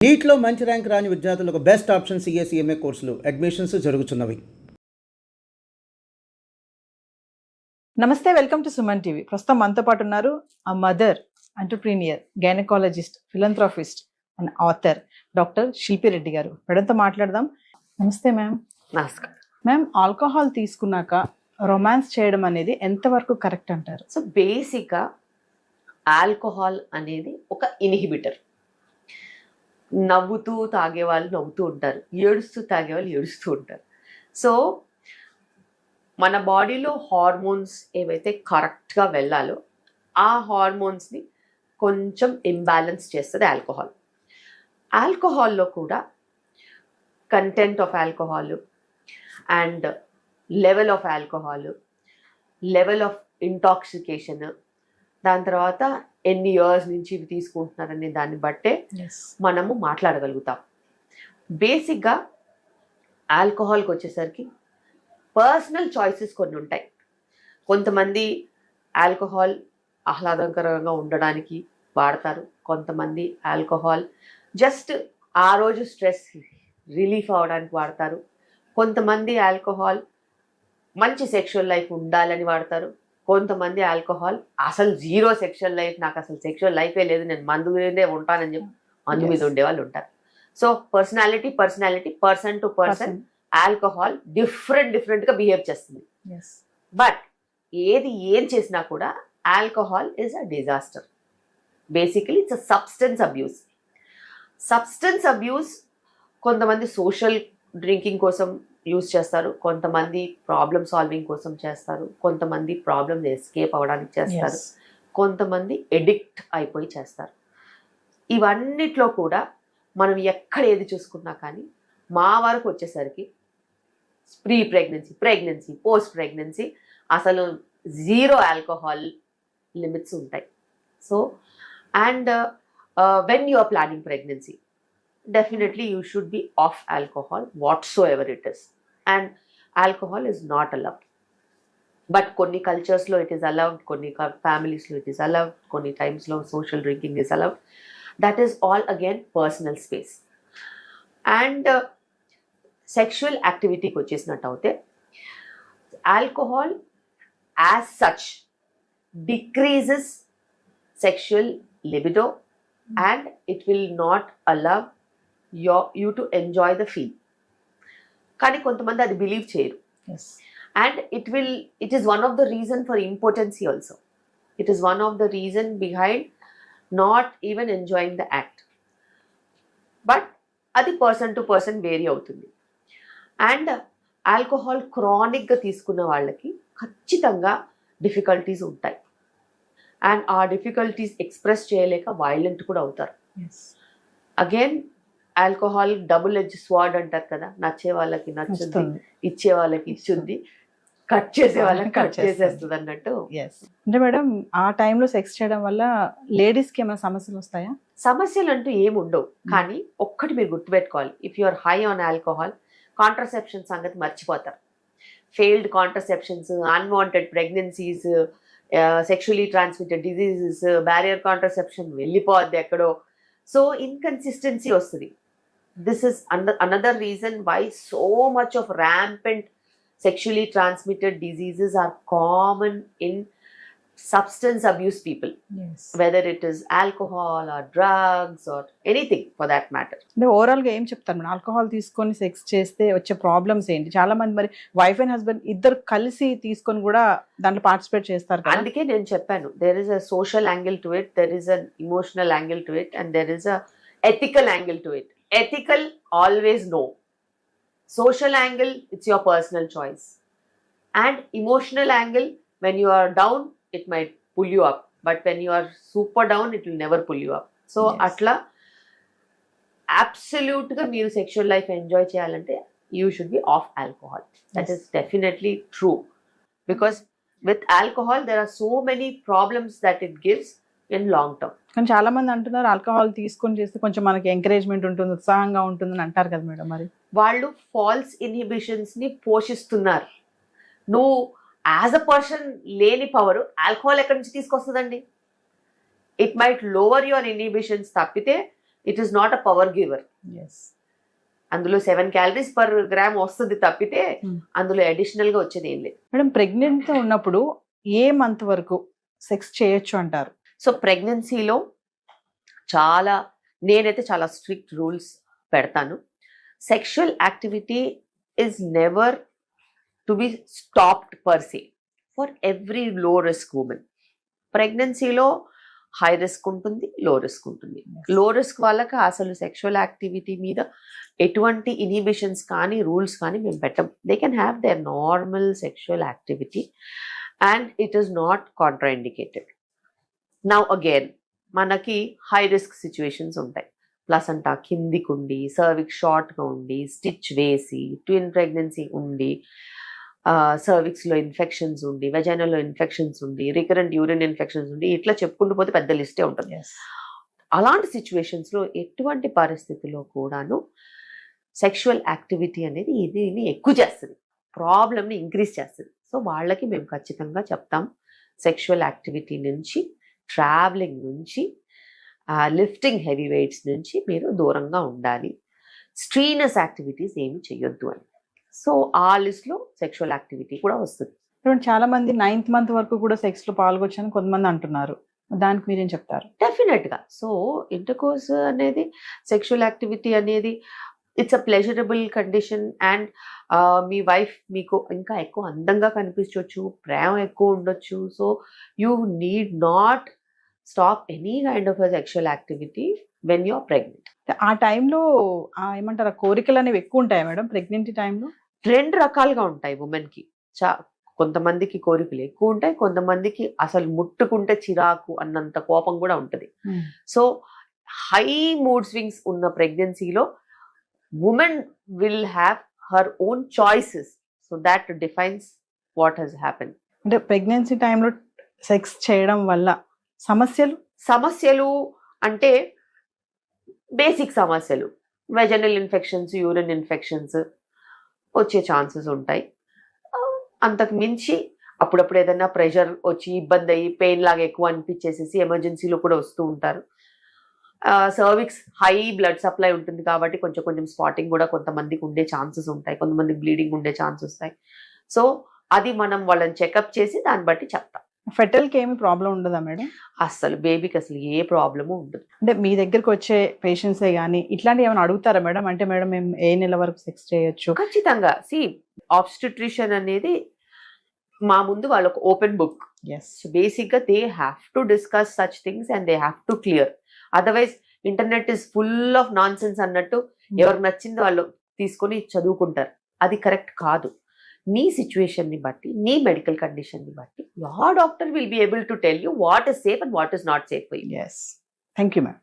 నీట్లో మంచి ర్యాంక్ రాని విద్యార్థులకు బెస్ట్ ఆప్షన్ సిఎస్ఈఎంఏ కోర్సులు అడ్మిషన్స్ జరుగుతున్నవి. నమస్తే, వెల్కమ్ టు సుమన్ టీవీ. ప్రస్తుతం మనతో పాటు ఉన్నారు ఆ mother, entrepreneur, gynaecologist, philanthropist and author doctor Shilpi Reddy గారు. మేడంతో మాట్లాడదాం. నమస్తే మ్యామ్. నమస్కారం మ్యామ్, ఆల్కహాల్ తీసుకున్నాక రొమాన్స్ చేయడం అనేది ఎంతవరకు కరెక్ట్ అంటారు? సో బేసిక్గా ఆల్కహాల్ అనేది ఒక ఇన్హిబిటర్. నవ్వుతూ తాగే వాళ్ళు నవ్వుతూ ఉంటారు, ఏడుస్తూ తాగే వాళ్ళు ఏడుస్తూ ఉంటారు. సో మన బాడీలో హార్మోన్స్ ఏవైతే కరెక్ట్గా వెళ్ళాలో ఆ హార్మోన్స్ని కొంచెం ఇంబ్యాలెన్స్ చేస్తుంది ఆల్కహాల్. ఆల్కహాల్లో కూడా content of alcohol and level of alcohol, level of intoxication, దాని తర్వాత ఎన్ని ఇయర్స్ నుంచి ఇవి తీసుకుంటున్నారనే దాన్ని బట్టే మనము మాట్లాడగలుగుతాం. బేసిక్గా ఆల్కహాల్కి వచ్చేసరికి పర్సనల్ చాయిసెస్ కొన్ని ఉంటాయి. కొంతమంది ఆల్కహాల్ ఆహ్లాదకరంగా ఉండడానికి వాడతారు, కొంతమంది ఆల్కహాల్ జస్ట్ ఆ రోజు స్ట్రెస్ రిలీఫ్ అవ్వడానికి వాడతారు, కొంతమంది ఆల్కహాల్ మంచి సెక్షువల్ లైఫ్ ఉండాలని వాడతారు, కొంతమంది ఆల్కహాల్ అసలు జీరో సెక్షువల్ లైఫ్, నాకు అసలు సెక్షువల్ లైఫే లేదు, నేను మందు మీదే ఉంటానని చెప్పి మందు మీద ఉండే వాళ్ళు ఉంటారు. So personality person to person alcohol డిఫరెంట్గా బిహేవ్ చేస్తుంది. బట్ ఏం చేసినా కూడా alcohol is a disaster. Basically it's a substance abuse. కొంతమంది సోషల్ డ్రింకింగ్ కోసం యూజ్ చేస్తారు, కొంతమంది ప్రాబ్లమ్ సాల్వింగ్ కోసం చేస్తారు, కొంతమంది ప్రాబ్లమ్ ఎస్కేప్ అవ్వడానికి చేస్తారు, కొంతమంది ఎడిక్ట్ అయిపోయి చేస్తారు. ఇవన్నిట్లో కూడా మనం ఎక్కడ ఏది చూసుకున్నా కానీ మా వరకు వచ్చేసరికి ప్రీ ప్రెగ్నెన్సీ, పోస్ట్ ప్రెగ్నెన్సీ అసలు జీరో ఆల్కహాల్ లిమిట్స్ ఉంటాయి. So and when you are planning pregnancy, definitely you should be off alcohol whatsoever it is, and alcohol is not allowed. But konni cultures lo it is allowed, konni families lo it is allowed, konni times lo social drinking is allowed. That is all again personal space. And sexual activity ko chesinattaute alcohol as such decreases sexual libido and it will not allow you to enjoy the feel. కానీ కొంతమంది అది believe చేయరు. And it is one of the reason for impotency also. It is one of the reason behind not even enjoying the act. But అది person to person vary అవుతుంది. And alcohol క్రానిక్గా తీసుకున్న వాళ్ళకి ఖచ్చితంగా difficulties ఉంటాయి. And ఆ difficulties express చేయలేక violent కూడా అవుతారు. Again alcohol double edge sword అంటారు కదా, నచ్చే వాళ్ళకి నచ్చుద్ది, ఇచ్చే వాళ్ళకి ఇచ్చుద్ది, కట్ చేసే వాళ్ళకి కట్ చేసేస్తుంది అన్నట్టు. అంటే మేడం, ఆ టైంలో సెక్స్ చేయడం వల్ల లేడీస్కి ఏమైనా సమస్యలు వస్తాయా? సమస్యలు అంటూ ఏముండవు, కానీ ఒక్కటి మీరు గుర్తుపెట్టుకోవాలి. If you are high on alcohol, contraception సంగతి మర్చిపోతారు. Failed contraceptions, unwanted pregnancies, sexually transmitted diseases, barrier contraception వెళ్ళిపోద్ది ఎక్కడో. సో ఇన్కన్సిస్టెన్సీ వస్తుంది. This is another reason why so much of rampant sexually transmitted diseases are common in substance abuse people. Whether it is alcohol or drugs or anything for that matter. అంటే ఓవరాల్గా ఏం చెప్తారు madam, alcohol తీసుకొని sex చేస్తే వచ్చే problems ఏంటి? చాలా మంది మరి వైఫ్ అండ్ హస్బెండ్ ఇద్దరు కలిసి తీసుకొని కూడా దాంట్లో పార్టిసిపేట్ చేస్తారు కదా. అందుకే నేను చెప్పాను, there is a social angle to it, there is an emotional angle to it, and there is a ethical angle to it. Ethical, always no. Social angle, it's your personal choice. And emotional angle, when you are down, it might pull you up. But when you are super down, it will never pull you up. So, atla, absolute ga meeru sexual life enjoy cheyalante, you should be off alcohol. That is definitely true. Because with alcohol, there are so many problems that it gives in long term. కానీ చాలా మంది అంటున్నారు alcohol తీసుకొని చేస్తే కొంచెం మనకి encouragement ఉంటుంది, ఉత్సాహంగా ఉంటుందని అంటారు కదా మేడం. మరి వాళ్ళు ఫాల్స్ ఇన్హిబిషన్స్ ని పోషిస్తున్నారు. నువ్వు యాజ్ అ పర్సన్ లేని పవర్ ఆల్కహాల్ ఎక్కడి నుంచి తీసుకొస్తుందండి? It might lower your inhibitions తప్పితే it is not a power giver. అందులో 7 calories per gram వస్తుంది తప్పితే అందులో అడిషనల్ గా వచ్చేది ఏం లేదు. మేడం ప్రెగ్నెంట్ ఉన్నప్పుడు ఏ మంత్ వరకు సెక్స్ చేయొచ్చు అంటారు? సో ప్రెగ్నెన్సీలో నేనైతే చాలా స్ట్రిక్ట్ రూల్స్ పెడతాను. Sexual activity is never to be stopped per say for every లో రిస్క్ ఉమెన్. ప్రెగ్నెన్సీలో హై రిస్క్ ఉంటుంది, లో రిస్క్ ఉంటుంది. లో రిస్క్ వాళ్ళకి అసలు సెక్షువల్ యాక్టివిటీ మీద ఎటువంటి ఇన్హిబిషన్స్ కానీ రూల్స్ కానీ మేము పెట్టం. They can have their normal sexual activity and it is not contraindicated. Now again మనకి హై రిస్క్ సిచ్యువేషన్స్ ఉంటాయి. ప్లసంటా కిందికి ఉండి, సర్విక్స్ షార్ట్గా ఉండి, స్టిచ్ వేసి, ట్విన్ ప్రెగ్నెన్సీ ఉండి, సర్విక్స్లో ఇన్ఫెక్షన్స్ ఉండి, వెజైనల్లో ఇన్ఫెక్షన్స్ ఉండి, రికరెంట్ యూరిన్ ఇన్ఫెక్షన్స్ ఉండి, ఇట్లా చెప్పుకుంటూ పోతే పెద్ద లిస్టే ఉంటుంది. అలాంటి సిచ్యువేషన్స్లో ఎటువంటి పరిస్థితుల్లో కూడాను సెక్షువల్ యాక్టివిటీ అనేది ఇది ఎక్కువ చేస్తుంది, ప్రాబ్లమ్ని ఇంక్రీజ్ చేస్తుంది. సో వాళ్ళకి మేము ఖచ్చితంగా చెప్తాం, సెక్షువల్ యాక్టివిటీ నుంచి, ట్రావెలింగ్ నుంచి, లిఫ్టింగ్ హెవీ వెయిట్స్ నుంచి మీరు దూరంగా ఉండాలి, స్ట్రీనస్ యాక్టివిటీస్ ఏమి చేయొద్దు అని. సో ఆ లిస్ట్లో సెక్షువల్ యాక్టివిటీ కూడా వస్తుంది. ఇప్పుడు చాలా మంది 9th month వరకు కూడా సెక్స్ లో పాల్గొచ్చని కొంతమంది అంటున్నారు, దానికి మీరేం చెప్తారు? డెఫినెట్గా. సో ఇంటర్కోర్స్ అనేది, సెక్షువల్ యాక్టివిటీ అనేది it's a pleasurable condition and మీ వైఫ్ మీకు ఇంకా ఎక్కువ అందంగా కనిపించవచ్చు, ప్రేమ ఎక్కువ ఉండొచ్చు. So you need not stop any kind of sexual activity when you are pregnant. ఆ టైంలో ఏమంటారు, కోరికలు అనేవి ఎక్కువ ఉంటాయి మేడం ప్రెగ్నెన్సీ టైంలో? 2 రకాలుగా ఉంటాయి ఉమెన్కి. కొంతమందికి కోరికలు ఎక్కువ ఉంటాయి, కొంతమందికి అసలు ముట్టుకుంటే చిరాకు అన్నంత కోపం కూడా ఉంటుంది. సో హై మూడ్ స్వింగ్స్ ఉన్న ప్రెగ్నెన్సీలో women will have her own choices. So that defines what has happen. అంటే ప్రెగ్నెన్సీ టైంలో సెక్స్ చేయడం వల్ల సమస్యలు అంటే బేసిక్ సమస్యలు, వెజనల్ ఇన్ఫెక్షన్స్, యూరిన్ ఇన్ఫెక్షన్స్ వచ్చే ఛాన్సెస్ ఉంటాయి. అంతకు మించి అప్పుడప్పుడు ఏదైనా ప్రెషర్ వచ్చి ఇబ్బంది అయ్యి పెయిన్ లాగా ఎక్కువ అనిపించేసేసి ఎమర్జెన్సీలో కూడా వస్తూ ఉంటారు. సర్విక్స్ హై బ్లడ్ సప్లై ఉంటుంది కాబట్టి కొంచెం స్పాటింగ్ కూడా కొంతమందికి ఉండే ఛాన్సెస్ ఉంటాయి, కొంతమందికి బ్లీడింగ్ ఉండే ఛాన్సెస్ వస్తాయి. సో అది మనం వాళ్ళని చెకప్ చేసి దాన్ని బట్టి చెప్తాం. ఫెటల్కి ఏమి ప్రాబ్లం ఉండదా మేడం? అసలు బేబీకి అసలు ఏ ప్రాబ్లము ఉండదు. అంటే మీ దగ్గరకు వచ్చే పేషెంట్సే కానీ ఇట్లాంటివి ఏమైనా అడుగుతారా మేడం? అంటే మేడం మేము ఏ నెల వరకు సెక్స్ చేయొచ్చు? ఖచ్చితంగా. ఆబ్స్టెట్రిషియన్ అనేది మా ముందు వాళ్ళకు ఓపెన్ బుక్. సో బేసిక్గా they have to discuss such things and they have to clear. Otherwise internet is full of non sense అన్నట్టు ఎవరికి నచ్చింది వాళ్ళు తీసుకొని చదువుకుంటారు. అది కరెక్ట్ కాదు. నీ సిచ్యువేషన్ని బట్టి, నీ మెడికల్ కండిషన్ని బట్టి your doctor will be able to tell you what is safe and what is not safe for you. Yes. Thank you, ma'am.